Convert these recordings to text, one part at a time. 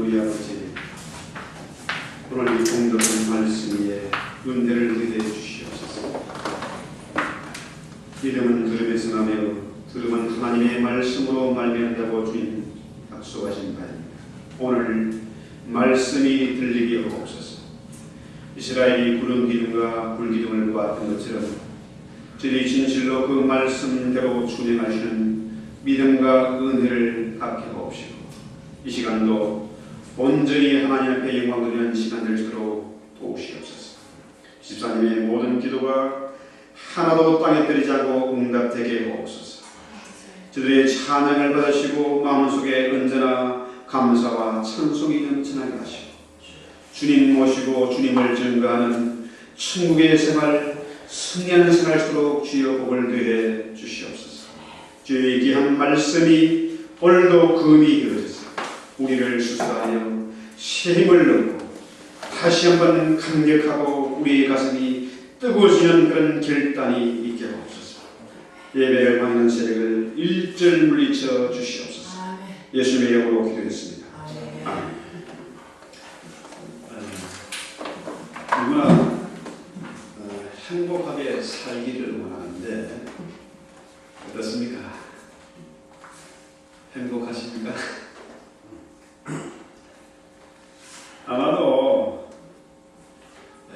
우리 아버지, 오늘 이 공덕한 말씀 위에 은혜를 기대해 주시옵소서. 이름은 들음에서 나며 들음은 하나님의 말씀으로 말미암다고 주님 약속하신 바입니다. 오늘 말씀이 들리게 하옵소서. 이스라엘이 구름 기둥과 불 기둥을 보았던 것처럼 저희 진실로 그 말씀대로 준행하시는 믿음과 은혜를 갖게 하옵시고, 이 시간도 온전히 하나님 앞에 영광 드리는 시간 될수록 도우시옵소서. 집사님의 모든 기도가 하나도 땅에 떨어지지 않고 응답되게 하옵소서. 저들의 찬양을 받으시고 마음속에 언제나 감사와 찬송이 넘쳐나게 하시고, 주님 모시고 주님을 증거하는 천국의 생활, 승리하는 생활수록 주여 복을 더해 주시옵소서. 주의 귀한 말씀이 오늘도 금이 이루어져서 우리를 수사하여 새 힘을 얻고 다시 한번 감격하고 우리의 가슴이 뜨거워지는 그런 결단이 있게 하옵소서. 예배를 마치는 새벽을 일절 물리쳐 주시옵소서. 예수님의 이름으로 기도했습니다. 아멘. 누구나 행복하게 살기를 원하는데 어떻습니까? 행복하십니까? 아마도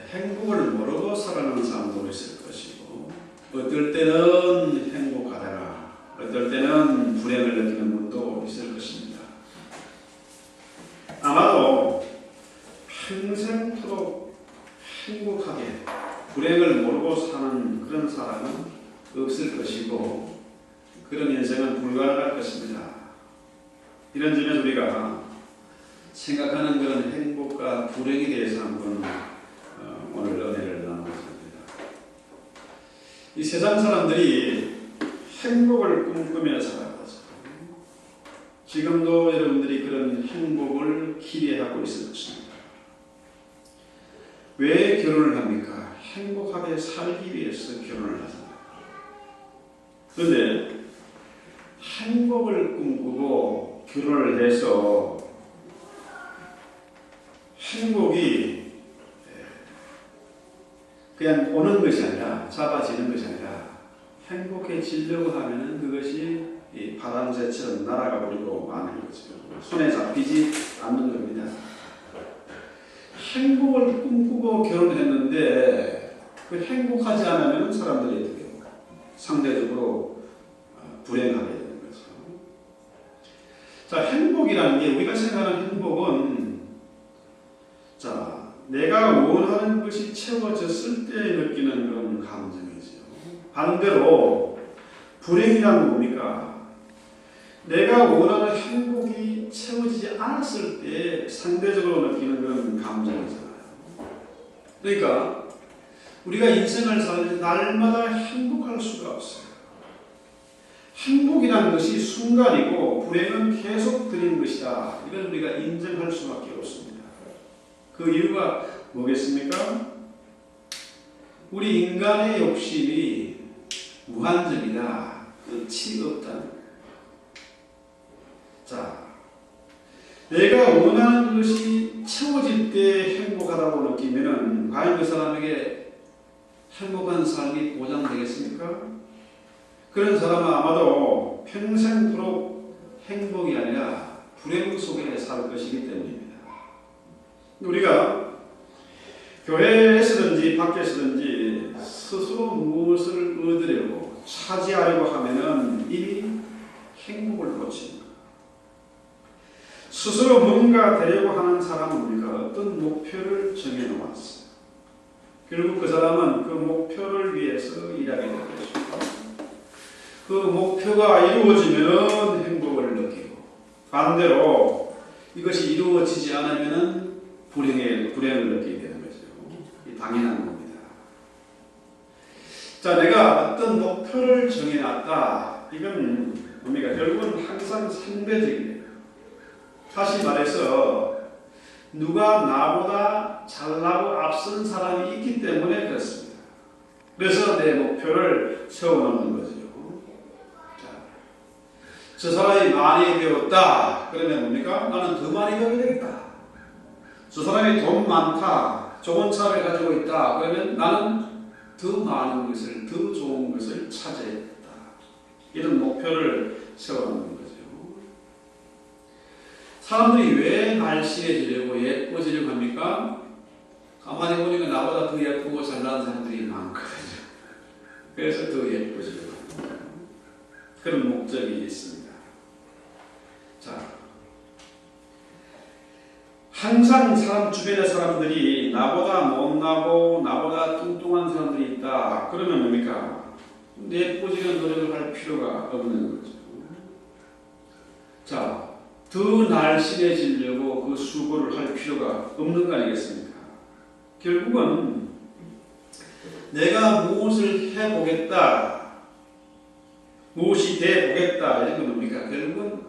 행복을 모르고 살아가는 사람도 있을 것이고, 어떨 때는 행복하다가 어떨 때는 불행을 느끼는 분도 있을 것입니다. 아마도 평생토록 행복하게 불행을 모르고 사는 그런 사람은 없을 것이고, 그런 인생은 불가능할 것입니다. 이런 점에서 우리가 생각하는 그런 행복과 불행에 대해서 한번 오늘 은혜를 나누겠습니다. 이 세상 사람들이 행복을 꿈꾸며 살아가죠. 지금도 여러분들이 그런 행복을 기대하고 있을 것입니다. 왜 결혼을 합니까? 행복하게 살기 위해서 결혼을 하잖아요. 그런데 행복을 꿈꾸고 결혼을 해서 행복이 그냥 오는 것이 아니라, 잡아지는 것이 아니라 행복해지려고 하면은 그것이 바람새처럼 날아가 버리고 마는 거죠. 손에 잡히지 않는 겁니다. 행복을 꿈꾸고 결혼했는데 그 행복하지 않으면 사람들이 어떻게 해요? 상대적으로 불행하게 되는 거죠. 자, 행복이라는 게, 우리가 생각하는 행복은, 자, 내가 원하는 것이 채워졌을 때 느끼는 그런 감정이죠. 반대로 불행이란 뭡니까? 내가 원하는 행복이 채워지지 않았을 때 상대적으로 느끼는 그런 감정이잖아요. 그러니까 우리가 인생을 살 때 날마다 행복할 수가 없어요. 행복이라는 것이 순간이고 불행은 계속 드리는 것이다. 이걸 우리가 인정할 수밖에 없습니다. 그 이유가 뭐겠습니까? 우리 인간의 욕심이 무한정이다. 끝이 없다. 자, 내가 원하는 것이 채워질 때 행복하다고 느끼면은 과연 그 사람에게 행복한 삶이 보장되겠습니까? 그런 사람은 아마도 평생토록 행복이 아니라 불행 속에 살 것이기 때문입니다. 우리가 교회에서든지 밖에서든지 스스로 무엇을 얻으려고 차지하려고 하면은 이미 행복을 놓칩니다. 스스로 뭔가 되려고 하는 사람은 우리가 어떤 목표를 정해놓았어요. 결국 그 사람은 그 목표를 위해서 일하게 될 것입니다. 그 목표가 이루어지면 행복을 느끼고, 반대로 이것이 이루어지지 않으면 불행을 느끼게 되는 거죠. 당연한 겁니다. 자, 내가 어떤 목표를 정해놨다. 이건 뭡니까? 결국은 항상 상대적이에요. 다시 말해서 누가 나보다 잘나고 앞선 사람이 있기 때문에 그렇습니다. 그래서 내 목표를 세워놓는 거죠. 저 사람이 많이 배웠다. 그러면 뭡니까? 나는 더 많이 배워야 되겠다. 저 사람이 돈 많다. 좋은 차를 가지고 있다. 그러면 나는 더 많은 것을, 더 좋은 것을 찾아야겠다. 이런 목표를 세워놓는 거죠. 사람들이 왜 날씬해지려고 예뻐지려고 합니까? 가만히 보니까 나보다 더 예쁘고 잘나는 사람들이 많거든요. 그래서 더 예뻐지려고 합니다. 그런 목적이 있습니다. 자, 항상 사람 주변의 사람들이 나보다 못나고 나보다 뚱뚱한 사람들이 있다. 그러면 뭡니까? 예뻐지는 노력을 할 필요가 없는 거죠. 자, 더 날씬해지려고 그 수고를 할 필요가 없는 거 아니겠습니까? 결국은 내가 무엇을 해보겠다, 무엇이 돼보겠다 이런 건 뭡니까? 결국은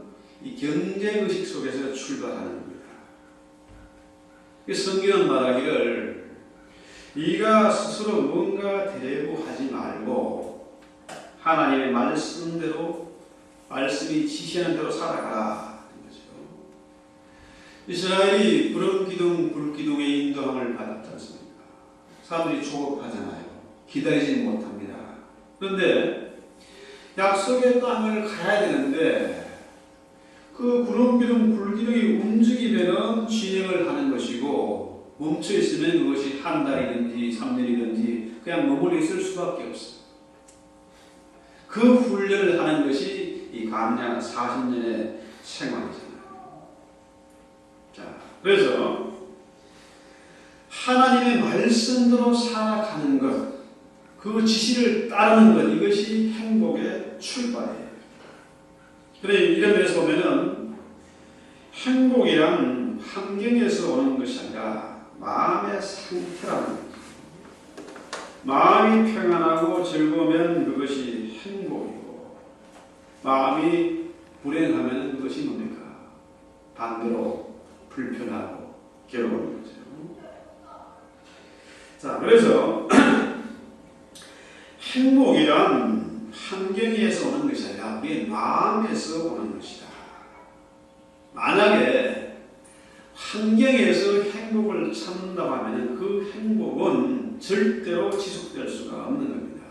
이 경쟁의식 속에서 출발하는 겁니다. 성경은 말하기를 네가 스스로 뭔가 되려고 하지 말고 하나님의 말씀대로, 말씀이 지시하는 대로 살아가라. 이스라엘이 구름기둥, 불기둥의 인도함을 받았지 않습니까? 사람들이 조급하잖아요. 기다리지 못합니다. 그런데 약속의 땅을 가야 되는데 그 구름기둥, 불기둥이 움직이면 진행을 하는 것이고 멈춰 있으면 그것이 한 달이든지 3년이든지 그냥 머물러 있을 수밖에 없어요. 그 훈련을 하는 것이 이 감량 40년의 생활이죠. 그래서 하나님의 말씀대로 살아가는 것, 그 지시를 따르는 것, 이것이 행복의 출발이에요. 그래, 이런 데서 보면은 행복이란 환경에서 오는 것이 아니라 마음의 상태라는 거죠. 마음이 평안하고 즐거우면 그것이 행복이고 마음이 불행하면 그것이 뭡니까? 반대로 불편하고 괴로운 거죠. 자, 그래서 행복이란 환경에서 오는 것이 아니라 우리의 마음에서 오는 것이다. 만약에 환경에서 행복을 찾는다고 하면 그 행복은 절대로 지속될 수가 없는 겁니다.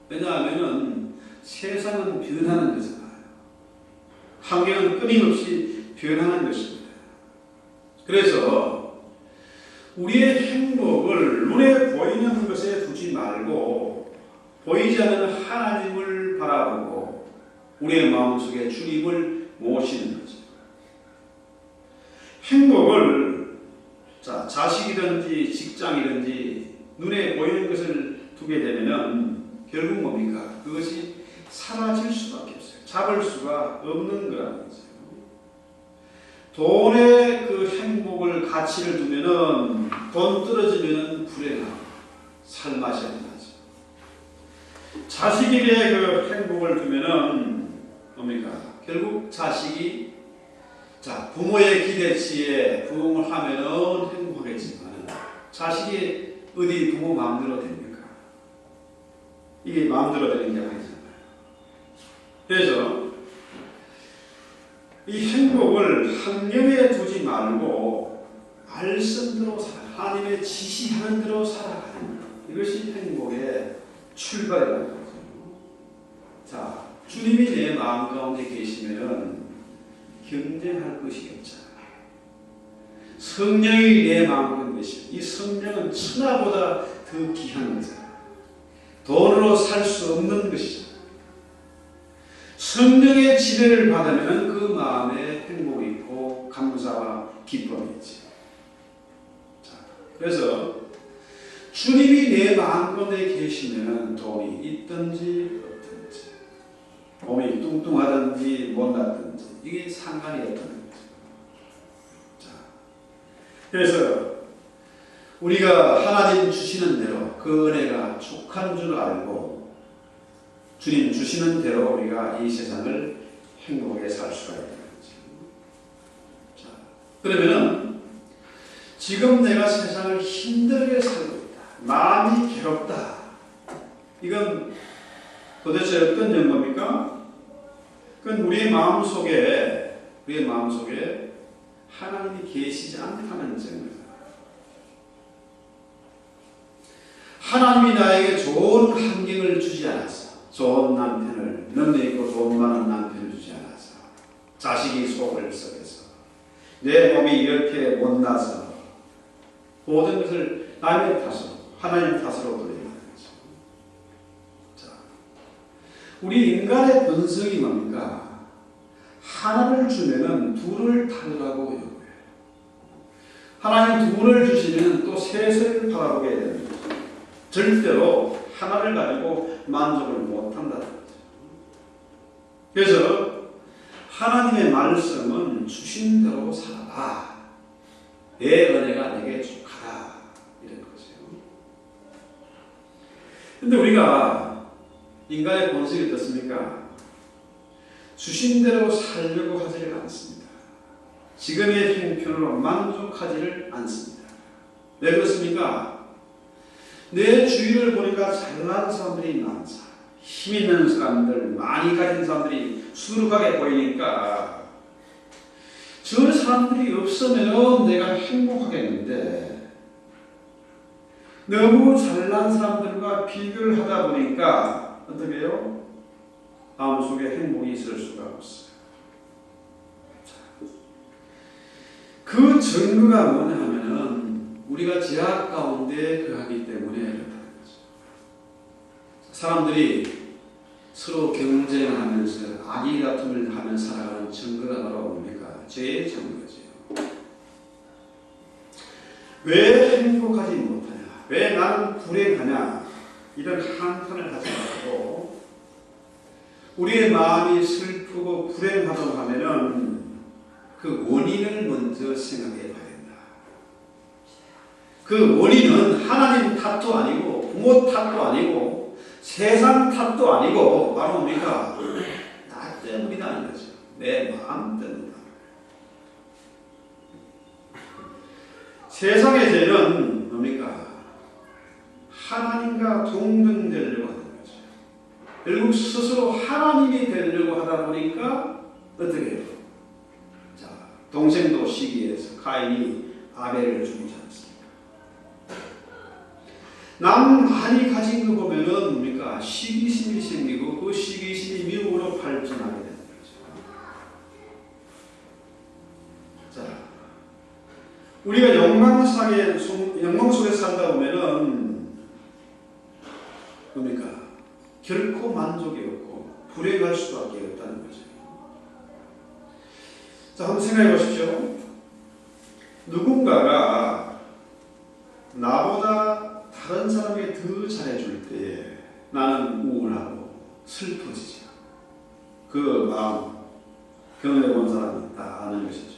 왜냐하면 세상은 변하는 거잖아요. 환경은 끊임없이 변하는 것입니다. 그래서 우리의 행복을 눈에 보이는 것에 두지 말고 보이지 않는 하나님을 바라보고 우리의 마음속에 주님을 모시는 거죠. 행복을 자식이든지 직장이든지 눈에 보이는 것을 두게 되면 결국 뭡니까? 그것이 사라질 수밖에 없어요. 잡을 수가 없는 거라는 거죠. 돈에 그 행복을 가치를 두면은 돈 떨어지면은 불행하고 살맛이 안 나죠. 자식에게 그 행복을 두면은 뭡니까? 결국 자식이 부모의 기대치에 부응을 하면은 행복하겠지만 자식이 어디 부모 마음대로 됩니까? 이게 마음대로 되는 게 아니잖아요. 그래서 이 행복을 환경에 두지 말고 말씀대로 하나님의 지시하는 대로 살아가는 것. 이것이 행복의 출발이라는 거죠. 자, 주님이 내 마음 가운데 계시면 경쟁할 것이 없잖아요. 성령이 내 마음 가운데 계시면 이 성령은 천하보다 더 귀한 거잖아요. 돈으로 살 수 없는 것이잖아요. 성령의 지배를 받으면 그 마음에 행복이 있고 감사와 기쁨이 있지. 그래서 주님이 내 마음 가운데 계시면 돈이 있든지 없든지 몸이 뚱뚱하든지 못나든지 이게 상관이 없다는 거죠. 그래서 우리가 하나님 주시는 대로 그 은혜가 족한 줄 알고 주님 주시는 대로 우리가 이 세상을 행복하게 살 수가 있다는 거죠. 자, 그러면은 지금 내가 세상을 힘들게 살고 있다. 마음이 괴롭다. 이건 도대체 어떤 증거입니까? 그건 우리의 마음속에 하나님이 계시지 않다는 증거입니다. 하나님이 나에게 좋은 환경을 주지 않았어. 좋은 남편을, 능력 있고 돈 많은 남편을 주지 않았어. 자식이 속을 썩여서, 내 몸이 이렇게 못나서, 모든 것을 남의 탓으로, 하나님 탓으로 돌리는 거죠. 자, 우리 인간의 본성이 뭡니까? 하나를 주면은 둘을 달라고 요구해요. 하나님 둘을 주시면 또 셋을 바라보게 되는 거죠. 절대로 하나를 가지고 만족을 못한다는 거죠. 그래서 하나님의 말씀은 주신 대로 살아라. 내 은혜가 내게 족하다. 이런 거죠. 그런데 우리가 인간의 본성이 어떻습니까? 주신 대로 살려고 하지를 않습니다. 지금의 형편으로 만족하지를 않습니다. 왜 그렇습니까? 내 주위를 보니까 잘난 사람들이 많다. 힘 있는 사람들, 많이 가진 사람들이 수두룩하게 보이니까 저 사람들이 없으면 내가 행복하겠는데 너무 잘난 사람들과 비교를 하다 보니까 어떻게 해요? 마음속에 행복이 있을 수가 없어요. 그 증거가 뭐냐 하면은 우리가 제약 가운데 거하기 때문에 그렇다는 거죠. 사람들이 서로 경쟁하면서 악의 다툼을 하며 살아가는 증거가 바로 뭡니까? 죄의 증거죠. 왜 행복하지 못하냐? 왜 나는 불행하냐? 이런 한탄을 하지 말고 우리의 마음이 슬프고 불행하다고 하면은 그 원인을 먼저 생각해 봐야 된다. 그 원인은 하나님 탓도 아니고 부모 탓도 아니고 세상 탓도 아니고 바로 뭡니까? 나 때문이다 이거죠. 내 마음 때문이다. 세상의 죄는 뭡니까? 하나님과 동등되려고 하는 거죠. 결국 스스로 하나님이 되려고 하다 보니까 어떻게 해요? 자, 동생도 시기해서 카인이 아벨을 죽이지 않습니까? 남 많이 가진 거 보면은 뭡니까? 시기심이 생기고 그 시기심이 미움으로 발전하게 되는 거죠. 자, 우리가 영광 속에 살다 보면은 뭡니까? 결코 만족이 없고 불행할 수밖에 없다는 거죠. 자, 한번 생각해 보십시오. 누군가가 나보다 다른 사람에게 더 잘해줄 때에 나는 우울하고 슬퍼지죠. 그 마음 경험해본 사람이 다 아는 것이죠.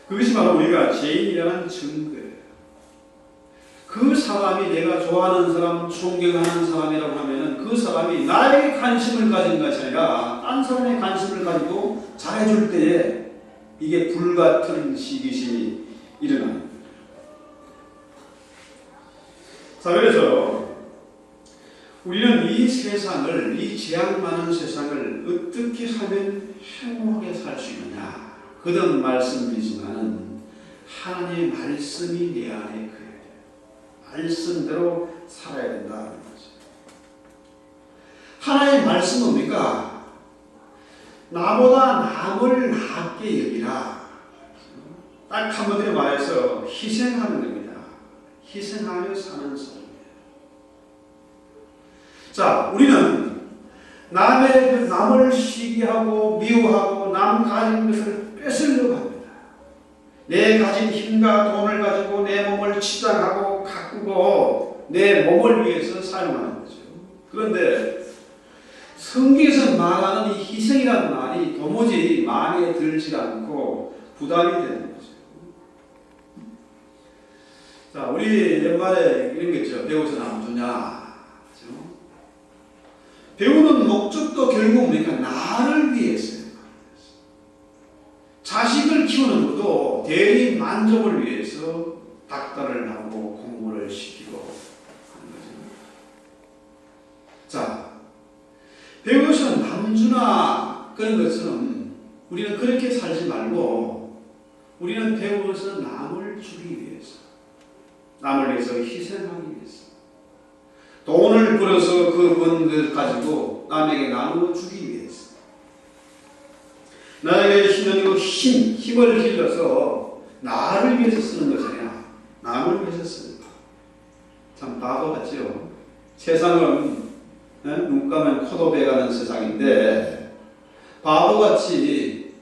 그것이 바로 우리가 죄인이라는 증거예요. 그 사람이 내가 좋아하는 사람, 존경하는 사람이라고 하면은 그 사람이 나에게 관심을 가진 것이 아니라 딴 사람의 관심을 가지고 잘해줄 때에 이게 불같은 시기심이 일어나는 거예요. 자, 그래서 우리는 이 세상을, 이 재앙 많은 세상을 어떻게 하면 행복하게 살 수 있느냐? 거듭 말씀드리지만은 하나님의 말씀이 내 안에 그래요. 말씀대로 살아야 된다는 거죠. 하나님의 말씀은 뭡니까? 나보다 남을 낮게 여기라. 딱 한마디로 말해서 희생하는 겁니다. 희생하며 사는 삶이에요. 자, 우리는 남을 시기하고 미워하고 남 가진 것을 뺏으려고 합니다. 내 가진 힘과 돈을 가지고 내 몸을 치장하고 가꾸고 내 몸을 위해서 사용하는 거죠. 그런데 성경에서 말하는 이 희생이라는 말이 도무지 마음에 들지 않고 부담이 되는 거죠. 자, 우리 옛말에 이런 거 있죠. 배우서 안 주냐. 그렇죠? 배우는 목적도 결국 뭡니까? 나를 위해서요. 자식을 키우는 것도 대리 만족을 위해서 닥달을 하고 공부를 시키고 하는 거죠. 자, 배우서 남 안 주나 그런 것처럼 우리는 그렇게 살지 말고 우리는 배워서 남을 주기 위해서, 남을 위해서 희생하기 위해서, 돈을 벌어서 그 번 것 가지고 남에게 나누어 주기 위해서, 나에게 힘을 길러서 나를 위해서 쓰는 것이 아니라 남을 위해서 쓰는 것. 참 바보 같죠? 세상은 눈 감으면 코도 베가는 세상인데 바보같이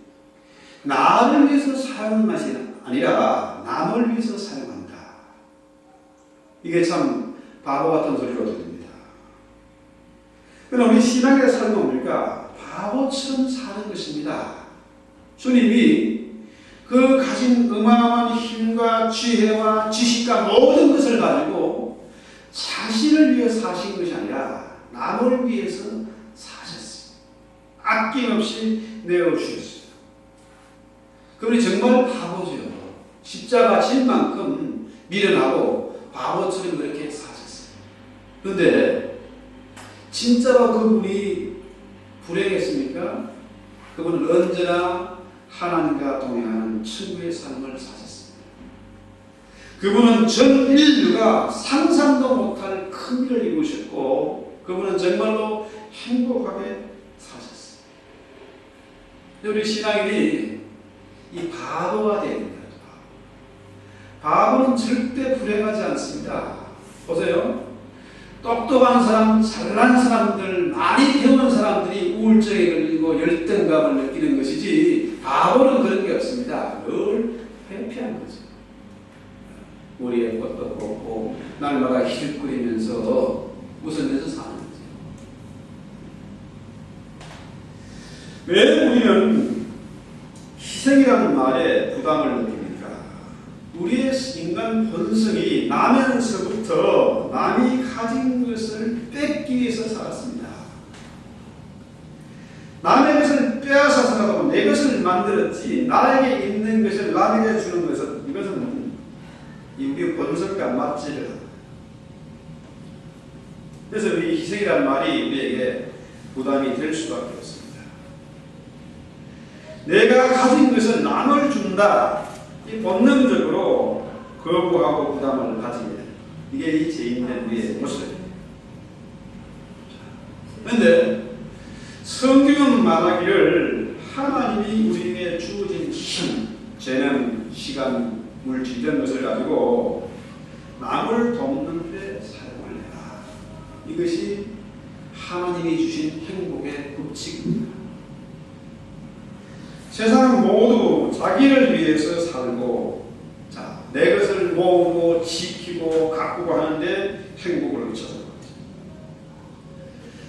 나를 위해서 사용하는 것이 아니라 남을 위해서 사용한다. 이게 참 바보 같은 소리로 들립니다. 그러나 우리 신앙의 삶은 뭡니까? 바보처럼 사는 것입니다. 주님이 그 가진 어마어마한 힘과 지혜와 지식과 모든 것을 가지고 자신을 위해 사신 것이 아니라 남을 위해서 사셨어요. 아낌없이 내어주셨어요. 그분이 정말 바보죠. 십자가 질 만큼 미련하고 바보처럼 그렇게 사셨어요. 그런데 진짜로 그분이 불행했습니까? 그분은 언제나 하나님과 동행하는 친구의 삶을 사셨습니다. 그분은 전 인류가 상상도 못할 큰 일을 이루셨고 그분은 정말로 행복하게 사셨어요. 우리 신앙인이 이 바보가 됩니다. 바보는 절대 불행하지 않습니다. 보세요. 똑똑한 사람, 잘난 사람들, 많이 배운 사람들이 우울증에 걸리고 열등감을 느끼는 것이지 바보는 그런 게 없습니다. 늘 회피한 거죠. 우리의 것도 없고 날마다 희죽거리면서 웃으면서 사는 거죠. 왜 우리는 희생이라는 말에 부담을 느낍니까? 우리의 인간 본성이 나면서부터 남이 가진 것을 뺏기 위해서 살았습니다. 남의 것을 빼앗아 살아도 내 것을 만들었지 나에게 있는 것을 남에게 주는 것은 이것은 우리 본성과 맞지를 않아요. 그래서 이 희생이라는 말이 우리에게 부담이 될 수밖에 없습니다. 내가 가진 것을 남을 준다. 이 본능적으로 거부하고 부담을 가지면 이게 이 죄인된 우리의 모습입니다. 그런데 성경은 말하기를 하나님이 우리에게 주어진 힘, 재능, 시간, 물질 이런 것을 가지고 남을 돕는 데 사용을 해라. 이것이 하나님이 주신 행복의 법칙입니다. 세상은 모두 자기를 위해서 살고 내 것을 모으고 지키고 가꾸고 하는데 행복을 찾아갑니다.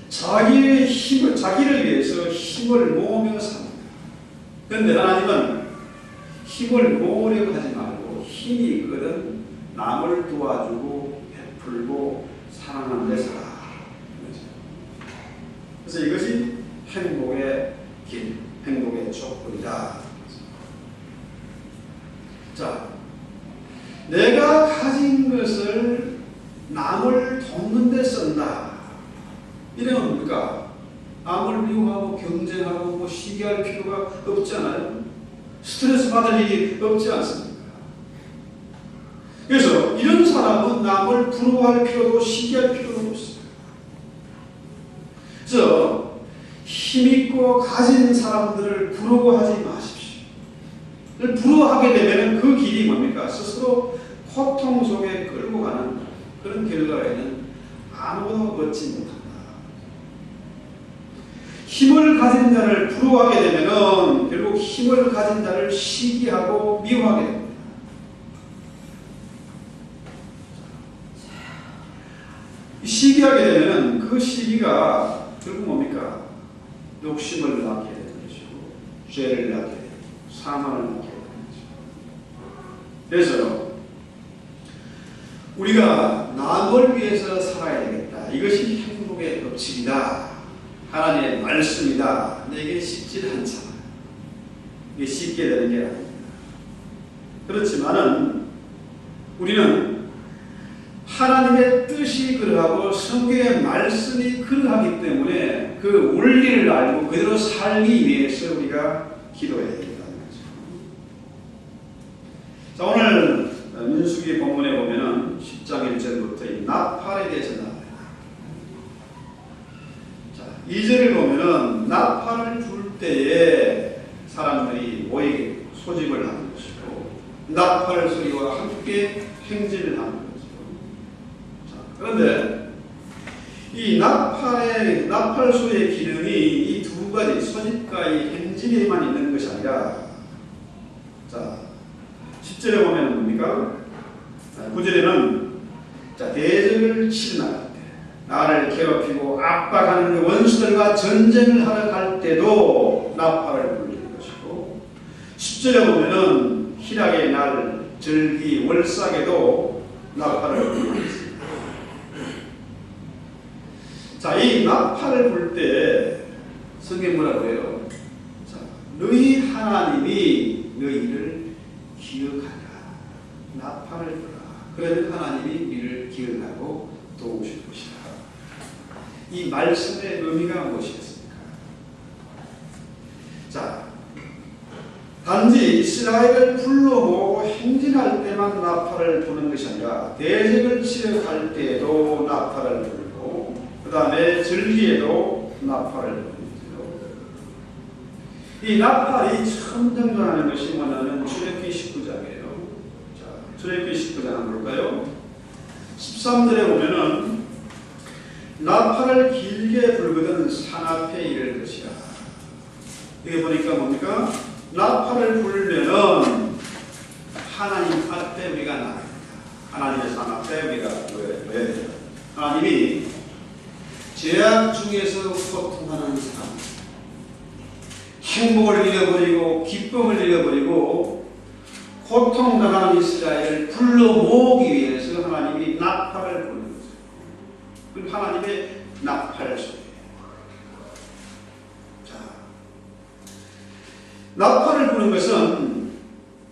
자기의 힘을, 자기를 위해서 힘을 모으며 삽니다. 그런데 하나님은 힘을 모으려고 하지 말고 힘이 있거든 남을 도와주고 베풀고 사랑하는 데 살아. 그래서 이것이 행복의 길, 행복의 조건이다. 자, 내가 가진 것을 남을 돕는 데 쓴다. 이러면 뭡니까? 남을 미워하고 경쟁하고 뭐 시기할 필요가 없잖아요. 스트레스 받을 일이 없지 않습니까? 그래서 이런 사람은 남을 부러워할 필요도 시기할 필요도 없어요. 그래서 힘있고 가진 사람들을 부러워하지 마십시오. 부러워하게 되면 그 길이 뭡니까? 스스로 고통 속에 끌고 가는 그런 결과에는 아무도 얻지 못한다. 힘을 가진 자를 부러워하게 되면 결국 힘을 가진 자를 시기하고 미워하게 됩니다. 시기하게 되면 그 시기가 결국 뭡니까? 욕심을 낳게 되는 것이고 죄를 낳게 되고 사망을 낳게 되는 것이고. 그래서 우리가 남을 위해서 살아야 되겠다. 이것이 행복의 법칙이다. 하나님의 말씀이다. 근데 이게 쉽지 않잖아요. 이게 쉽게 되는 게 아닙니다. 그렇지만은 우리는 하나님의 뜻이 그러하고 성경의 말씀이 그러하기 때문에 그 원리를 알고 그대로 살기 위해서 우리가 기도해야 된다는 거죠. 자, 오늘 민수기 본문에 보면은 10장 1절부터 이 나팔에 대해서 나와요. 자, 2절을 보면은 나팔을 불 때에 사람들이 모이게 소집을 하는 것이고 나팔 소리와 함께 행진을 하는 거죠. 자, 그런데 이 나팔 소리의 기능이 이 두 가지 소집과 이 행진에만 있는 것이 아니라, 자, 10절에 보면 뭡니까? 9절에는 자, 대적을 치러 나갈 때, 나를 괴롭히고 압박하는 원수들과 전쟁을 하러 갈 때도 나팔을 불리는 것이고, 10절에 보면은 희락의 날, 절기, 월삭에도 나팔을 불리는 것입니다. 자, 이 나팔을 불 때 성경 뭐라고 해요? 자, 너희 하나님이 너희를 기억하라. 나팔을 불라. 그러면 하나님이 우리를 기억하고 도우실 것이다. 이 말씀의 의미가 무엇이겠습니까? 자, 단지 이스라엘을 불러모으고 행진할 때만 나팔을 부는 것이 아니라 대적을 치러 갈 때에도 나팔을 불고 그 다음에 절기에도 나팔을 부는 거죠. 이 나팔이 처음 등장하는 것이 뭐냐면 출애굽기 19장이에요. 자, 출애굽기 19장 한번 볼까요? 13절에 보면은 나팔을 길게 불거든 산 앞에 이를 것이라. 여기 보니까 뭡니까? 나팔을 불면은 하나님 앞에 우리가 나갑니다. 하나님의 산 앞에 우리가 놓여야 돼요. 하나님이 죄악 중에서 고통하는 사람, 행복을 잃어버리고 기쁨을 잃어버리고 고통당하는 이스라엘을 불러 모으기 위해서 하나님이 나팔을 부는 거죠. 그럼 하나님의 나팔 소리. 자, 나팔을 부는 것은,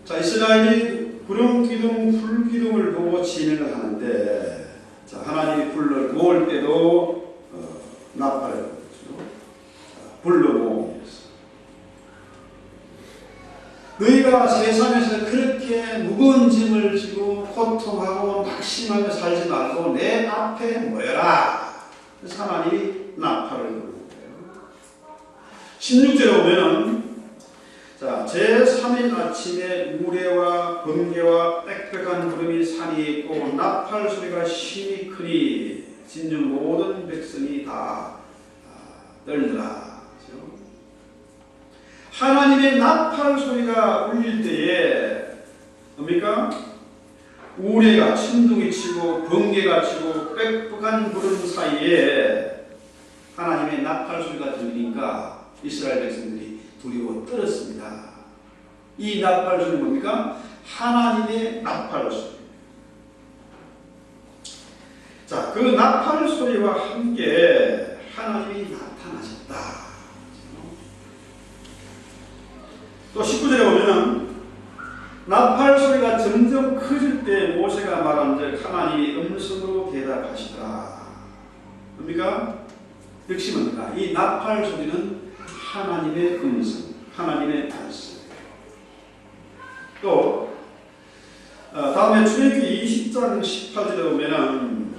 자, 이스라엘이 구름기둥, 불기둥을 보고 진행을 하는데, 자, 하나님이 불러 모을 때도 나팔을 부는 거죠. 불러 모으기 위해서. 너희가 세상에서 그렇게 무거운 짐을 지고 고통하고 낙심하며 살지 말고 내 앞에 모여라. 그래서 하나님이 나팔을 부르는 거예요. 16절에 보면, 자, 제3일 아침에 우레와 번개와 빽빽한 구름이 산이 있고 나팔 소리가 심히 크니 진중 모든 백성이 다 떨더라. 하나님의 나팔 소리가 울릴 때에 뭡니까? 우레가 천둥이 치고 번개가 치고 빽빽한 구름 사이에 하나님의 나팔 소리가 들리니까 이스라엘 백성들이 두려워 떨었습니다. 이 나팔 소리는 뭡니까? 하나님의 나팔 소리. 자, 그 나팔 소리와 함께 하나님이 나타나셨다. 또 19절에 보면 나팔 소리가 점점 커질 때 모세가 말한즉 하나님이 음성으로 대답하시더라. 뭡니까? 역시 뭡니까? 이 나팔 소리는 하나님의 음성, 하나님의 말씀. 또 다음에 출애굽기 20장 18절에 보면은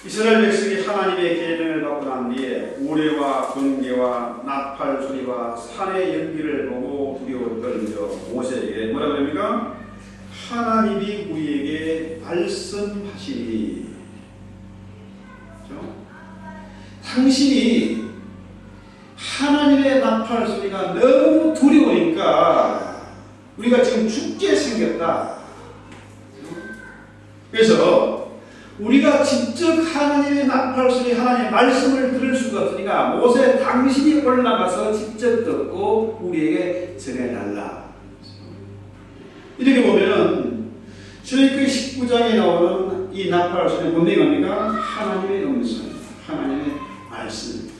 이스라엘 백성이 하나님의 계명을 받고 난 뒤에 우레와 번개와 나팔 소리와 산의 연기를 보고 두려워 떨며 모세에게 뭐라고 합니까? 하나님이 우리에게 말씀하시니, 그렇죠? 당신이 하나님의 나팔 소리가 너무 두려우니까 우리가 지금 죽게 생겼다. 그래서 우리가 직접 하나님의 나팔 소리, 하나님의 말씀을 들을 수가 없으니까 모세 당신이 올라가서 직접 듣고 우리에게 전해달라. 이렇게 보면은 출애굽기 19장에 나오는 이 나팔 소리는 분명히 뭡니까? 하나님의 음성, 하나님의 말씀입니다.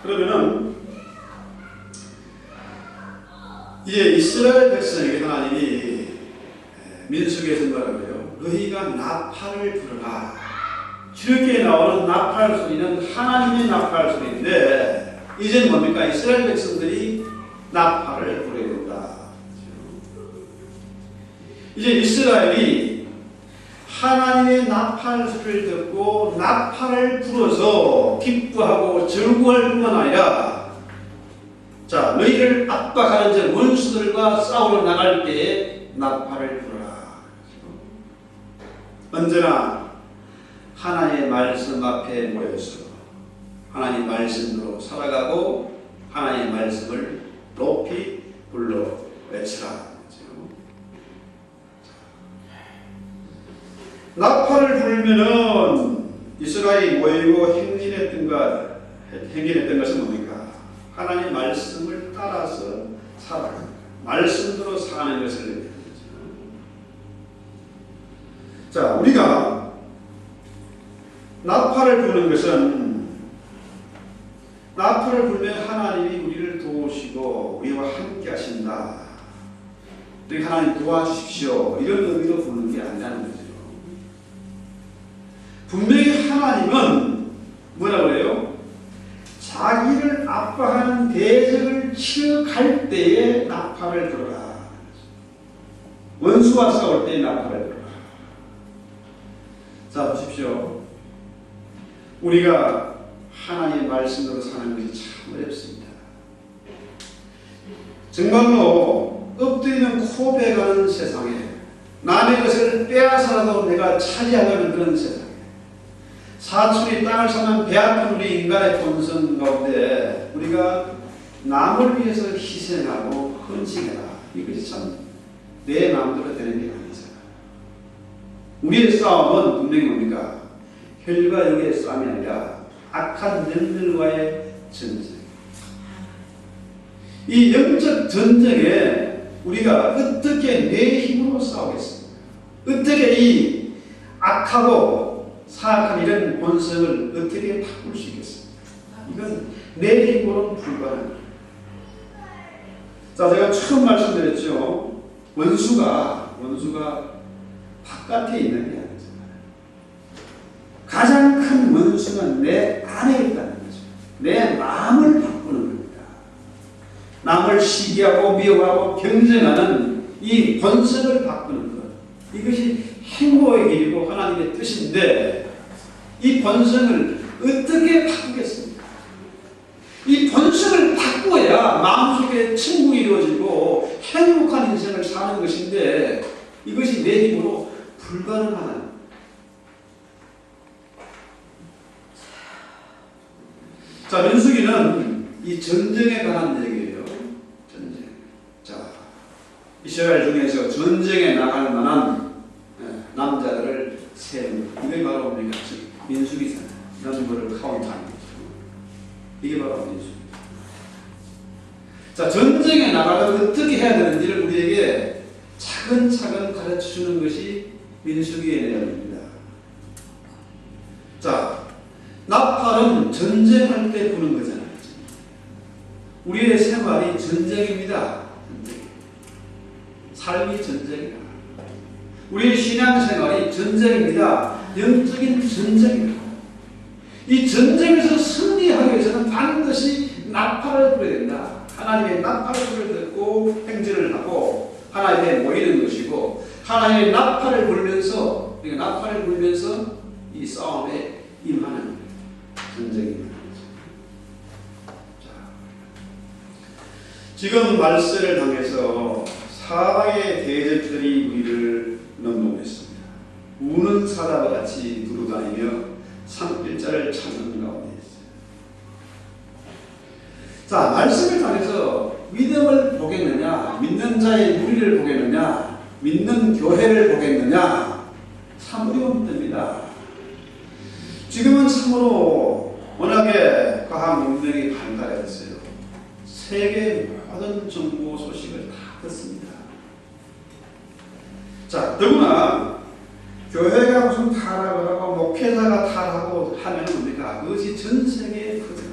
그러면은 이제 이스라엘 백성에게 하나님이 민수기에서 뭐라고 해요? 너희가 나팔을 불어라. 출애굽기에 나오는 나팔 소리는 하나님의 나팔 소리인데 이제는 뭡니까? 이스라엘 백성들이 나팔을 불어야 된다. 이제 이스라엘이 하나님의 나팔 소리를 듣고 나팔을 불어서 기뻐하고 즐거워할 뿐만 아니라 자, 너희를 압박하는 저 원수들과 싸우러 나갈 때에 나팔을 불어라. 언제나 하나님의 말씀 앞에 모여서 하나님 말씀으로 살아가고 하나님의 말씀을 높이 불러 외치라. 나팔을 불면은 이스라엘이 모이고 행진했던 것은 뭡니까? 하나님의 말씀을 따라서 살아가는 것, 말씀대로 사는 것을 얘기하는 거죠. 자, 우리가 나팔을 부는 것은 나팔을 불면 하나님이 우리를 도우시고 우리와 함께 하신다. 우리 하나님 도와주십시오. 이런 의미로 부르는 게 아니라는 거죠. 분명히 하나님은 뭐라고 그래요? 자기를 압박하는 대적을 치러 갈 때에 나팔을 불어라. 원수와 싸울 때에 나팔을 불어라. 자, 보십시오. 우리가 하나님의 말씀으로 사는 것이 참 어렵습니다. 정말로 엎드리는 코베가는 세상에 남의 것을 빼앗아라도 내가 차지하려는 그런 세상에 사촌이 땅을 사는 배아픈 우리 인간의 본성 가운데 우리가 남을 위해서 희생하고 헌신해라. 이것이 참 내 마음대로 되는 게 아니잖아. 우리의 싸움은 분명히 뭡니까? 혈과 육의 싸움이 아니라 악한 영들과의 전쟁. 이 영적 전쟁에 우리가 어떻게 내 힘으로 싸우겠습니까? 어떻게 이 악하고 사악한 이런 본성을 어떻게 바꿀 수 있겠습니까? 이건 내 힘으로는 불가능합니다. 자, 제가 처음 말씀드렸죠. 원수가 바깥에 있는 게 아니잖아요. 가장 큰 원수는 내 안에 있다는 거죠. 내 마음을 바꾸는 겁니다. 남을 시기하고 미워하고 경쟁하는 이 본성을 바꾸는 것. 이것이 행복의 길이고 하나님의 뜻인데 이 본성을 어떻게 바꾸겠습니까? 이 본성을 바꿔야 마음속에 천국이 이루어지고 행복한 인생을 사는 것인데 이것이 내 힘으로 불가능하다. 자, 민수기는 이 전쟁에 관한 얘기예요. 전쟁. 자, 이스라엘 중에서 전쟁에 나갈 만한 남자들을 세우는 이게 바로 우리가 민수기잖아요. 남부를 카운트하는 거죠. 이게 바로 민수기. 자, 전쟁에 나가면 어떻게 해야 되는지를 우리에게 차근차근 가르쳐주는 것이 민수기의 내용입니다. 자, 나팔은 전쟁할 때 부는 거잖아요. 우리의 생활이 전쟁입니다. 전쟁. 삶이 전쟁이다. 우리의 신앙생활이 전쟁입니다. 영적인 전쟁입니다. 이 전쟁에서 승리하기 위해서는 반드시 나팔을 불어야 된다. 하나님의 나팔을 듣고 행진을 하고 하나님께 모이는 것이고 하나님의 나팔을 불면서 이 싸움에 임하는 전쟁입니다. 지금 말세를 당해서 사방의 대적들이 우리를 넘보했습니다. 우는 사자와 같이 두루다니며 산길자를 찾는 가운데 있어요. 자, 말씀을 통해서 믿음을 보겠느냐, 믿는 자의 무리를 보겠느냐, 믿는 교회를 보겠느냐, 참 어려운 문제입니다. 지금은 참으로 워낙에 과학 문명이 발달했어요. 세계 모든 정보 소식을 다 듣습니다. 자, 더구나 교회가 무슨 타락을 하고 목회자가 타락하고 하면 뭡니까? 그것이 전 세계에 퍼져나가요.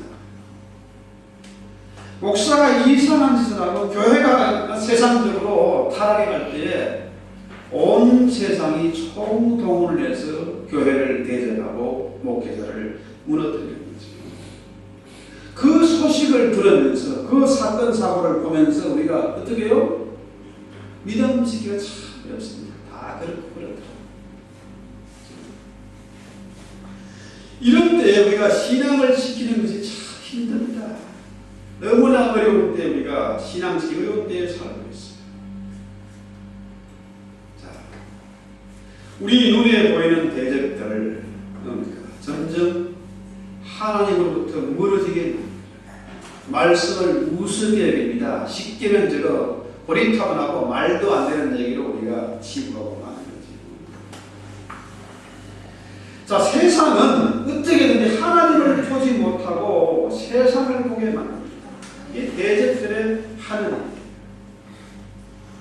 목사가 이상한 짓을 하고 교회가 세상적으로 타락해 갈 때에 온 세상이 총동원을 해서 교회를 대적하고 목회자를 무너뜨리는 거죠. 그 소식을 들으면서 그 사건 사고를 보면서 우리가 어떻게 해요? 믿음지기가 참 어렵습니다. 다 그렇고 그렇더라고요. 이런 때 우리가 신앙을 지키는 것이 참 힘듭니다. 너무나 어려운 때 우리가 신앙 지키기 어려운 때에 살고 있어요. 자, 우리 눈에 보이는 대적들 점점 하나님으로부터 멀어지게 됩니다. 말씀을 우습게 여깁니다. 쉽게 면적어 고리타분하고 말도 안 되는 얘기로 우리가 치부하고 마는 거지. 자, 세상은 어떻게든지 하나님을 보지 못하고 세상을 보게 만듭니다. 이게 대적들의 하는 일이에요.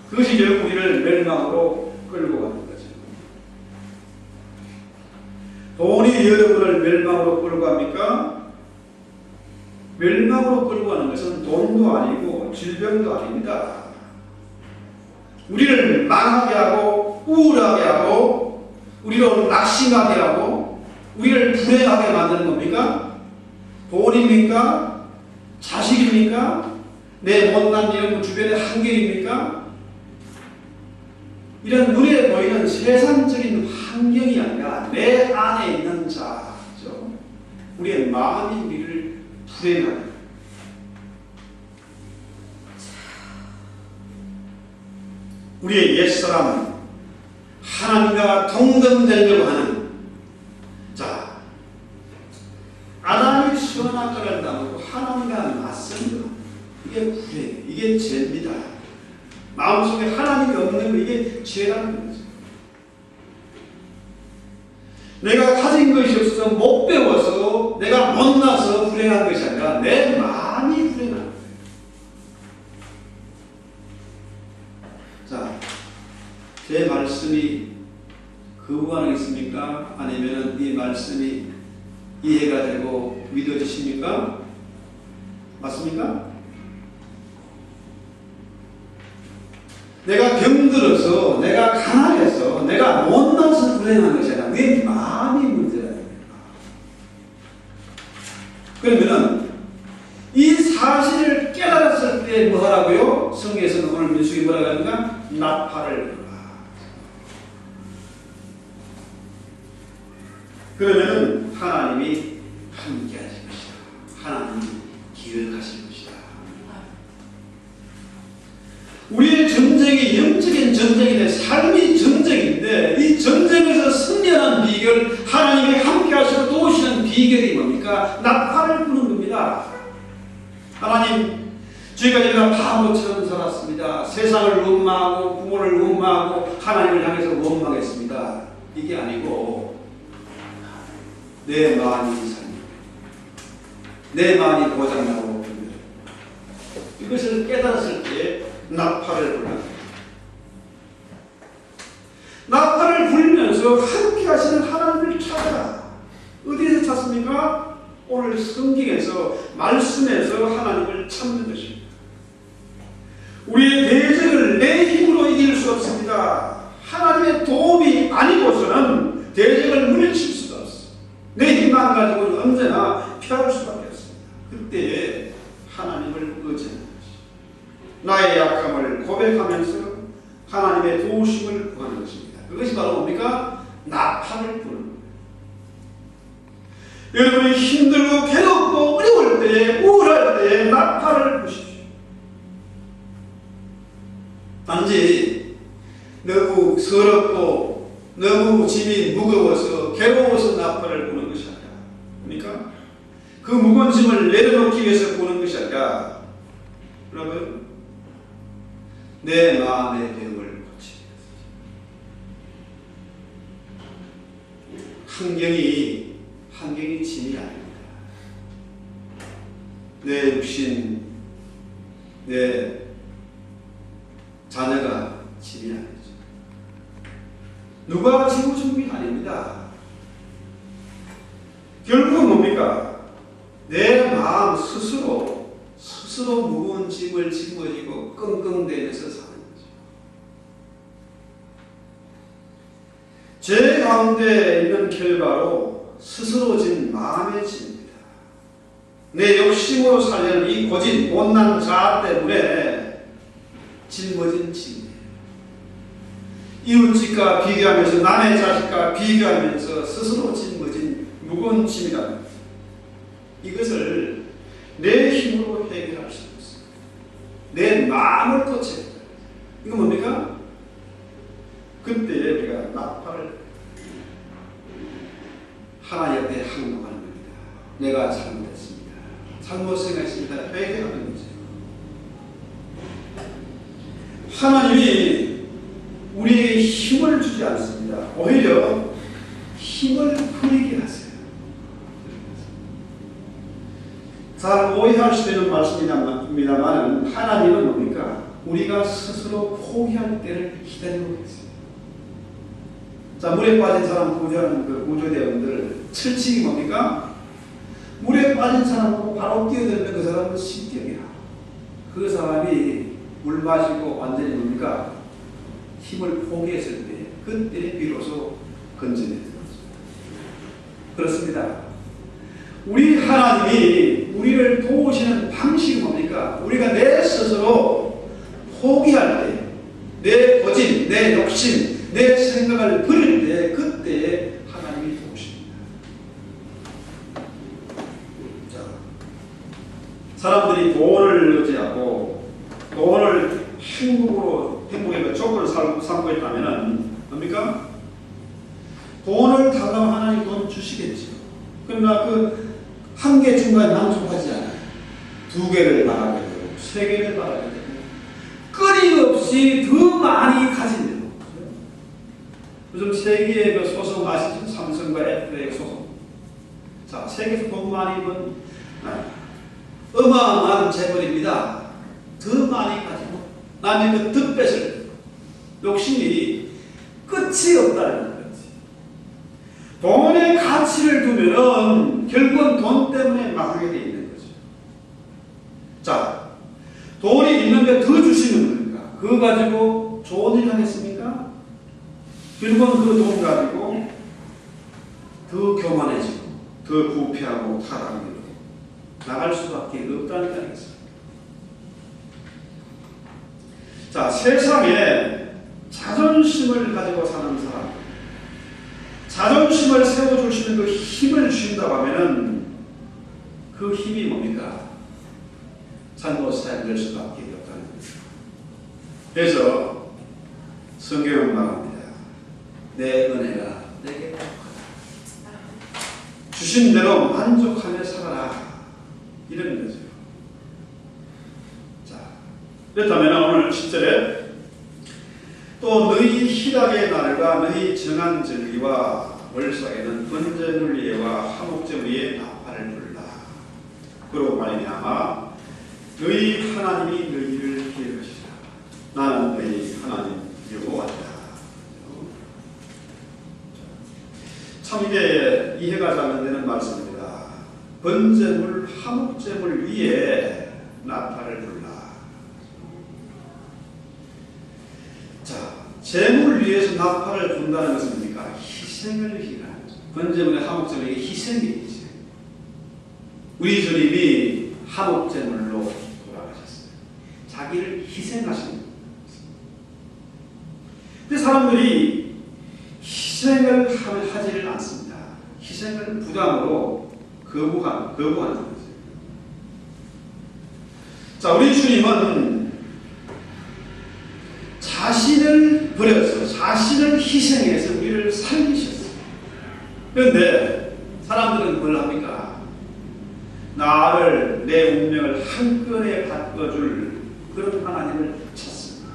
그것이 결국 우리를 멸망으로 끌고 가는 거죠. 돈이 여러분을 멸망으로 끌고 갑니까? 멸망으로 끌고 가는 것은 돈도 아니고 질병도 아닙니다. 우리를 망하게 하고 우울하게 하고 우리로 낙심하게 하고 우리를 불행하게 만드는 겁니까? 돈입니까? 자식입니까? 내 못난 이런 주변의 환경입니까? 이런 눈에 보이는 세상적인 환경이 아니라 내 안에 있는 자죠. 우리의 마음이 우리를 불행하게. 우리의 옛사람 하나님과 동등되려고 하는 자, 아담이 선악과를 따먹고 하나님과 맞선 것, 이게 불행, 이게 죄입니다. 마음속에 하나님이 없는 거, 이게 죄라는 거죠. 내가 가진 것이 없어서 못 배워서 내가 못나서 불행한 것이 아니라 내 마음이 불행한 거예요. 자, 제 말씀이 거부가능했습니까? 아니면 이 말씀이 이해가 되고 믿어지십니까? 맞습니까? 내가 병들어서, 내가 가난해서, 내가 못나서 불행한 것이 아니라 내 마음이 문제라. 그러면은 이 사실을 깨달았을 때 뭐 하라고요? 성경에서는 오늘 민수기 뭐라고 하는가? 나팔을 불어라. 그러면은 하나님이 함께 하실 것이다. 하나님이 기억하실 것이다. 우리의 전쟁이 영적인 전쟁인데 삶이 전쟁인데 이 전쟁에서 승리하는 비결, 하나님이 함께 하시고 도우시는 비결이 뭡니까? 나팔을 부는 겁니다. 하나님, 지금까지 내가 바보처럼 살았습니다. 세상을 원망하고 부모를 원망하고 하나님을 향해서 원망했습니다. 이게 아니고 내 마음이 이상해요. 내 마음이 고장나고 이것을 깨달았을 때 나팔을 불러. 나팔을 불면서 함께 하시는 하나님을 찾아라. 어디에서 찾습니까? 오늘 성경에서 말씀에서 하나님을 찾는 것입니다. 우리의 대적을 내 힘으로 이길 수 없습니다. 하나님의 도움이 아니고서는 대적을 물리칠 수가 없어. 내 힘만 가지고는 언제나 피할 수밖에 없습니다. 그때에 하나님을 의지하는 것입니다. 나의 약함을 고백하면서 하나님의 도우심을 구하는 것입니다. 그것이 바로 뭡니까? 나팔을 부는 거예요. 여러분이 힘들고 괴롭고 어려울 때, 우울할 때 나팔을 부십시오. 단지 너무 서럽고 너무 짐이 무거워서 괴로워서 나팔을 부는 것이 아니라, 그러니까 그 무거운 짐을 내려놓기 위해서 부는 것이 아니라, 여러분, 내 마음의 병을 고치기 위해서. 환경이 짐이 아닙니다. 내 육신, 내 자녀가 짐이 아니죠. 누가 지고 준비 아닙니다. 결국은 뭡니까? 내 마음 스스로 무거운 짐을 짊어지고 끙끙대면서 사는 거죠. 제 가운데 있는 결과로 스스로 진 마음의 짐입니다. 내 욕심으로 살려는 이 고진 못난 자아 때문에 짊어진 짐이에요. 이웃집과 비교하면서 남의 자식과 비교하면서 스스로 짊어진 무거운 짐이다. 이것을 내 힘으로 해결할 수 없어요. 내 마음을 고쳐야 돼요. 이거 뭡니까? 그때 우리가 나팔을 하나님 앞에 항복하는 겁니다. 내가 잘못했습니다. 잘못 생각했습니다. 회개하는 거죠. 하나님이 우리에게 힘을 주지 않습니다. 오히려 힘을 부리게 하세요. 잘 오해할 수 있는 말씀입니다만 하나님은 뭡니까? 우리가 스스로 포기할 때를 기다리고 계세요. 자, 물에 빠진 사람 구조하는 그 구조대원들 철칙이 뭡니까? 물에 빠진 사람 보고 바로 뛰어들면 그 사람은 신격이야. 그 사람이 물 마시고 완전히 뭡니까? 힘을 포기했을 때 그때 비로소 건져내는 거죠. 그렇습니다. 우리 하나님이 우리를 도우시는 방식이 뭡니까? 우리가 내 스스로 포기할 때, 내 고집, 내 욕심, 내 생각을 버릴 때 그때 하나님이 도우십니다. 자, 사람들이 돈을 의지하고 돈을 행복의 조건을 삼고 있다면 뭡니까? 돈을 달라고 하나님 돈 주시겠죠. 그러나 그 한 개 중간에 만족하지 않아요. 2개를 바라게 되고 3개를 바라게 되고 끊임없이 더 많이 가진대요. 요즘 세계의 그 소송 아시죠? 삼성과 애플의 소송. 자, 세계에서 돈 많이 번 어마어마한 재벌입니다. 더 많이 가지고 남의 그 득뱃을 욕심이 끝이 없다는 거지. 돈의 가치를 두면은 결국은 돈 때문에 망하게 돼 있는 거죠. 자, 돈이 있는데 더 주시는 겁니까? 그거 가지고 좋은 일 하겠습니까? 결국은 그 돈 가지고 더 교만해지고 더 부패하고 타락하고 나갈 수밖에 없다는 거 아니겠습니까? 자, 세상에 자존심을 가지고 사는 사람, 자존심을 세워줄 수 있는 그 힘을 주신다고 하면은 그 힘이 뭡니까? 잘못 사용될 수밖에 없다는 거죠. 그래서 성경은 말합니다. 내 은혜가 내게 부족하다. 주신 대로 만족하며 살아라. 이런 거죠. 자, 그렇다면 오늘 10절에 또 너희 희락의 날과 너희 정한 절기와 월삭에는 번제물 예와 화목제물 예 나팔을 불라. 그러고 말미암아 너희 하나님이 너희를 기억하시라. 나는 너희 하나님 여호와다. 참 이게 이해가 잘 안 되는 말씀입니다. 번제물 화목제물 위에 나팔을 불라. 자, 제물 위에서 나팔을 분다는 것은 뭡니까? 희생을 얘기하는 거죠. 번제물의 화목제물이 희생이지. 우리 주님이 화목제물로 돌아가셨어요. 자기를 희생하신 거예요. 근데 사람들이 희생을 하지를 않습니다. 희생을 부담으로 거부하는 거죠. 자, 우리 주님은 자신을 버려서 자신을 희생해서 우리를 살리셨어요. 그런데 사람들은 뭘 합니까? 나를 내 운명을 한꺼번에 바꿔줄 그런 하나님을 찾습니다.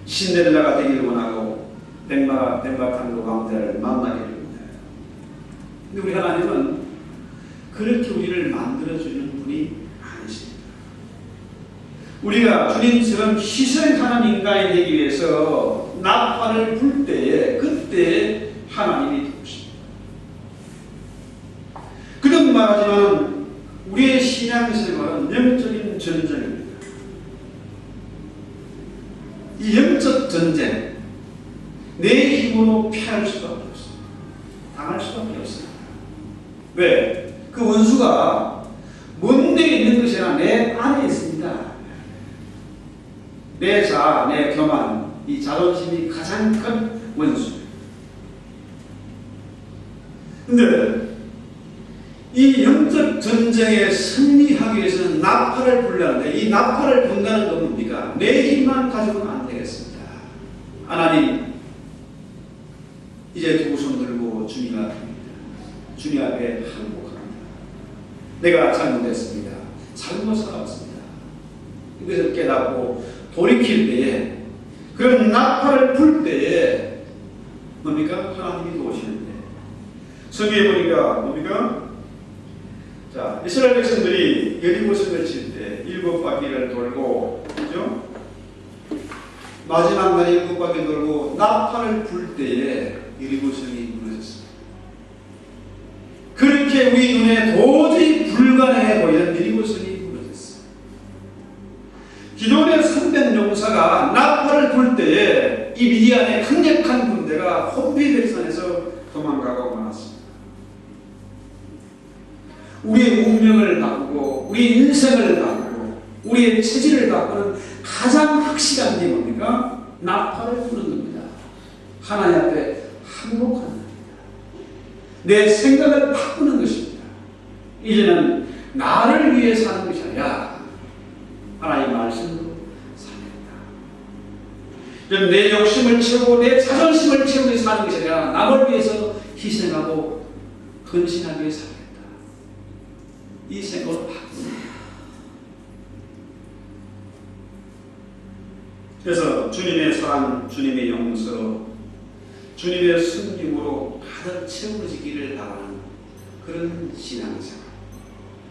신데렐라가 되기를 원하고 백마탄도 왕자를 만나기를 원해요. 근데 우리 하나님은 그렇게 우리를 만들어주는 분이 아니십니다. 우리가 주님처럼 희생하는 인간이 되기 위해서 나팔을 불 때에 그때 하나님이 도우십니다. 그런 말하지만 우리의 신앙생활은 영적인 전쟁입니다. 이 영적 전쟁, 내 힘으로 피할 수밖에 없습니다. 당할 수밖에 없습니다. 왜? 그 원수가 뭔데 있는 것이 아니라 내 안에 있습니다. 내 자아, 내 교만, 이 자존심이 가장 큰 원수입니다. 근데 이 영적 전쟁에 승리하기 위해서는 나팔을 불려는데 이 나팔을 분다는 건 뭡니까? 내 힘만 가지고는 안 되겠습니다. 하나님, 이제 두 손 들고 주님 앞에 항복합니다. 내가 잘못했습니다. 잘못 살았습니다. 이것을 깨닫고 돌이킬 때에, 그런 나팔을 불 때에 뭡니까? 하나님이 도우시는데, 성경에 보니까 뭡니까? 자, 이스라엘 백성들이 여리고성을 칠 때 7바퀴를 돌고, 그죠? 마지막 날 7바퀴 돌고 나팔을 불 때에 여리고성이 무너졌습니다. 그렇게 우리 눈에 도저히 불가능해 보이는 여리고성이 무너졌어요. 기존의 선된 용사가 나팔을 불 때에 이 미디안의 강력한 군대가 혼비백산에서 도망가고 말았습니다. 우리의 운명을 바꾸고 우리 인생을 바꾸고 우리의 체질을 바꾸는 가장 확실한 게 뭡니까? 나팔을 부는 겁니다. 하나님 앞에 항복하는 겁니다. 내 생각을 바꾸는 것입니다. 이제는 나를 위해 사는 것이 아니라 하나님의 말씀으로 살겠다. 내 욕심을 채우고 내 자존심을 채우기 위해 사는 것이 아니라 남을 위해서 희생하고 헌신하기 위해 살겠다. 이 생각을 바꾸는. 그래서 주님의 사랑, 주님의 용서, 주님의 순김으로 가득 채워지기를 바라는 그런 신앙생활.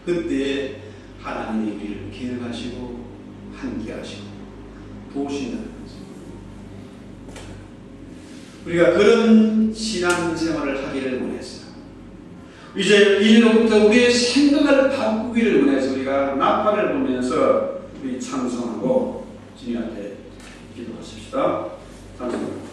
그때 하나님이 우리를 기억하시고 함께하시고 도우신다는 거죠. 우리가 그런 신앙생활을 하기를 원했어요. 이제부터 우리의 생각을 바꾸기를 원해서 우리가 나팔을 보면서 우리 찬송하고 주님 앞에 기도하십시다. 찬송합니다.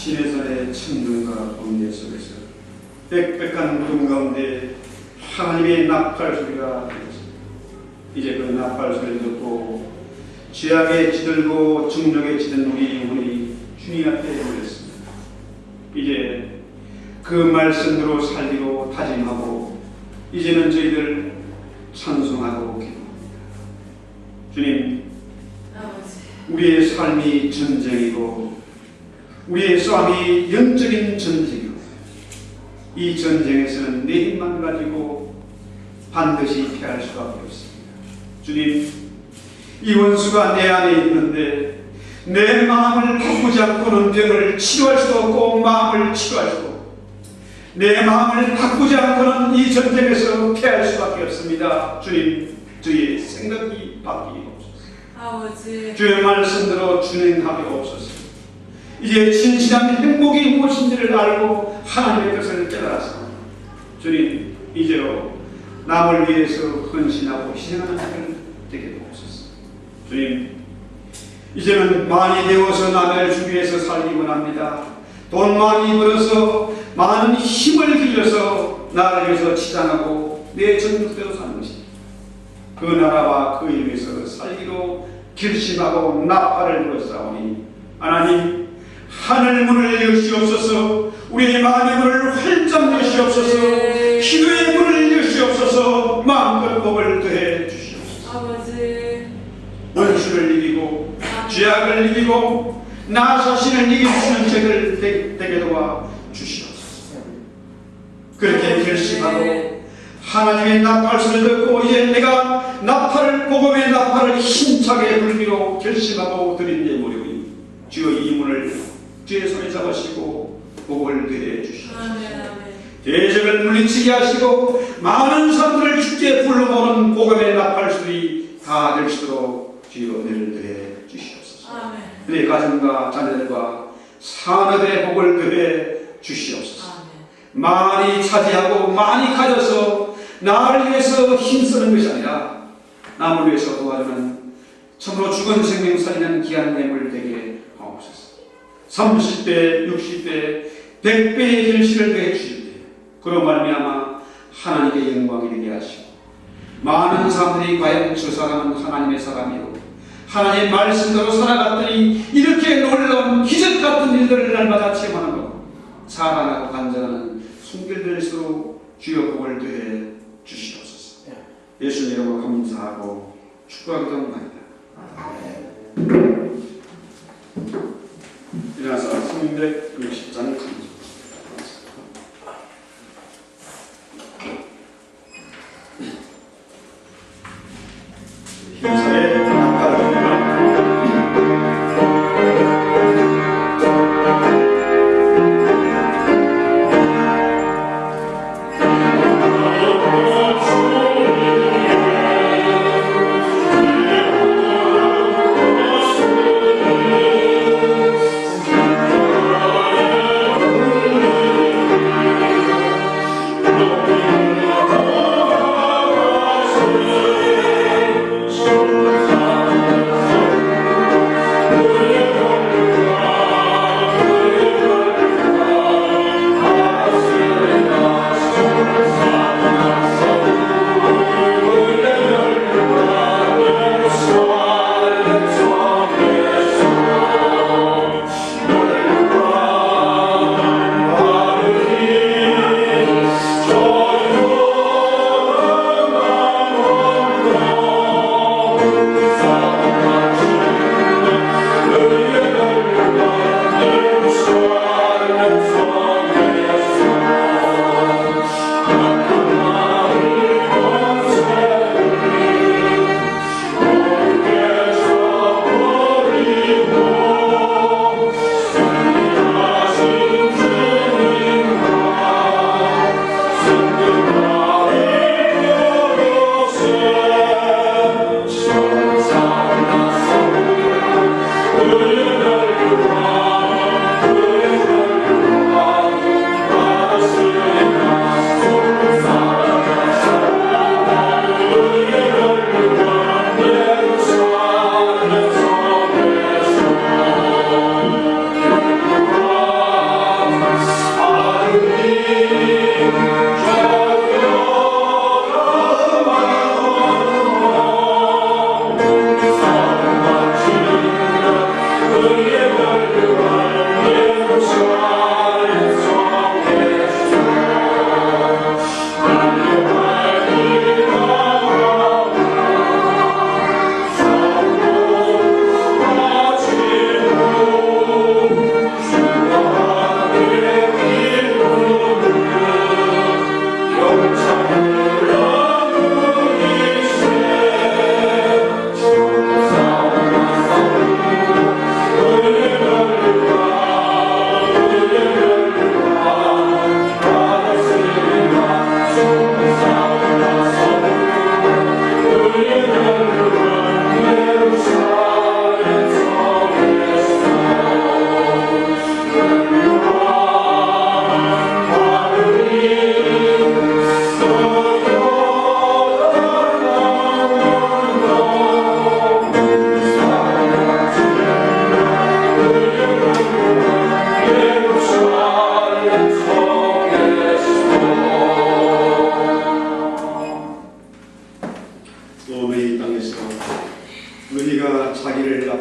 시내산의 천둥과 번개 속에서 빽빽한 구름 가운데 하나님의 나팔 소리가 들렸습니다. 이제 그 나팔 소리를 듣고 죄악에 찌들고 정욕에 찌든 우리 영혼이 주님 앞에 모였습니다. 이제 그 말씀으로 살기로 다짐하고 이제는 저희들 찬송하고 기도합니다. 주님, 우리의 삶이 전쟁이고 우리의 싸움이 영적인 전쟁이고 이 전쟁에서는 내 힘만 가지고 반드시 패할 수밖에 없습니다. 주님, 이 원수가 내 안에 있는데 내 마음을 바꾸지 않고는 병을 치료할 수도 없고 마음을 치료할 수도 없고 내 마음을 바꾸지 않고는 이 전쟁에서 패할 수밖에 없습니다. 주님, 저희의 생각이 바뀌옵소서. 주의 말씀대로 준행하옵소서. 이제 진실한 행복이 무엇인지를 알고 하나님의 뜻을 깨달아서 주님, 이제로 남을 위해서 헌신하고 희생하는 자를 되게 도옵소서. 주님, 이제는 많이 되어서 남을 주기 위해서 살기 원합니다. 돈 많이 벌어서 많은 힘을 길러서 나를 위해서 치장하고 내 전국대로 사는 것입니다. 그 나라와 그 일에서 살기로 결심하고 나팔을 불었사오니 하나님, 하늘 문을 여시옵소서. 우리의 마음의 문을 활짝 여시옵소서. 기도의 문을 여시옵소서. 마음껏 복을 더해 주시옵소서. 원수를 이기고 죄악을 이기고 나 자신을 이길 수 있는 죄를 되게 도와 주시옵소서. 그렇게 결심하고 하나님의 나팔소리를 듣고 이제 내가 복음의 나팔을 힘차게 불기로 결심하고 드린 예물이니 주여 이 문을 주의 손에 잡으시고 복을 더해 주시옵소서. 대적을 물리치게 하시고 많은 사람들을 주께 불러보는 복음의 나팔소리 다 될 수 있도록 주여 은혜를 더해 주시옵소서. 그의 가정과 자녀들과 사람들의 복을 더해 주시옵소서. 많이 차지하고 많이 가져서 나를 위해서 힘쓰는 것이 아니라 남을 위해서 도와주는 참으로 죽은 생명 살리는 귀한 예물 되게 하옵소서. 30배, 60배, 100배의 결실을 더해 주실 때 그로 말미암아 하나님의 영광이 되게 하시고 많은 사람들이 과연 저 사람은 하나님의 사람이요 하나님의 말씀대로 살아갔더니 이렇게 놀라운 기적 같은 일들을 날마다 체험하는 것 사랑하고 간절하는 손길들일수록 주여 복을 더해 주시옵소서. 예수님 이름으로 감사하고 축복하기도 합니다. 일어나서 360장 감사. 힘사의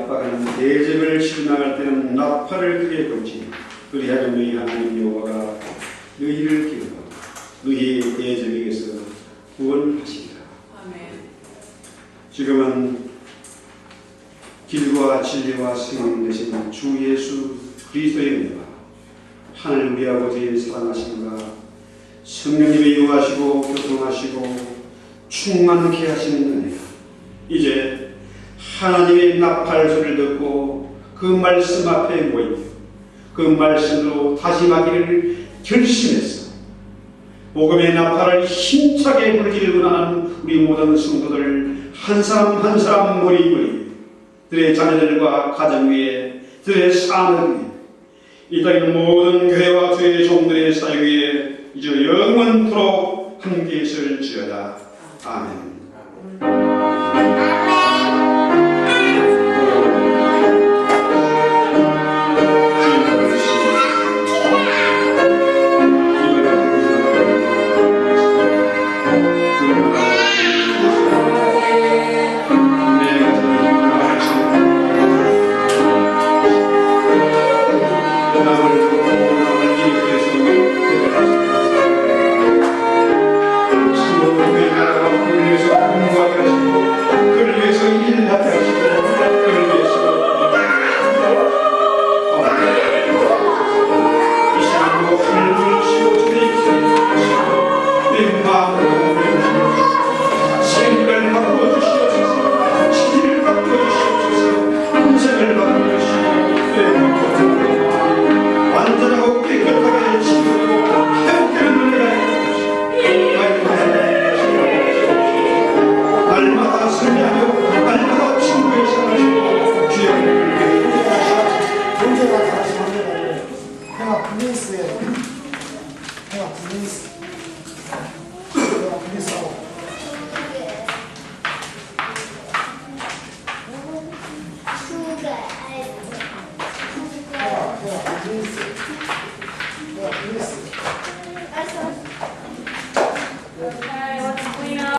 압박하는 대적을 실망할 때는 나팔을 크게 불지 그리하여 너희 하나님 여호와가 너희를 기억하고 너희의 대적에게서 구원하시리라. 아멘. 지금은 길과 진리와 생명 되신 주 예수 그리스도의 은혜와 하나님 우리 아버지의 사랑하심과 성령님의 유하시고 교통하시고 충만케 하시는 은혜가 이제 하나님의 나팔 소리를 듣고 그 말씀 앞에 모이며 그 말씀으로 다짐하기를 결심해서 복음의 나팔을 힘차게 불기를 원하는 우리 모든 성도들 한 사람 한 사람 모이고 들의 자녀들과 가정 위에 들의 삶을 위해 이 땅의 모든 교회와 주의 종들의 사역 위에 이제 영원토록 함께 있을지어다. 아멘. Sugar.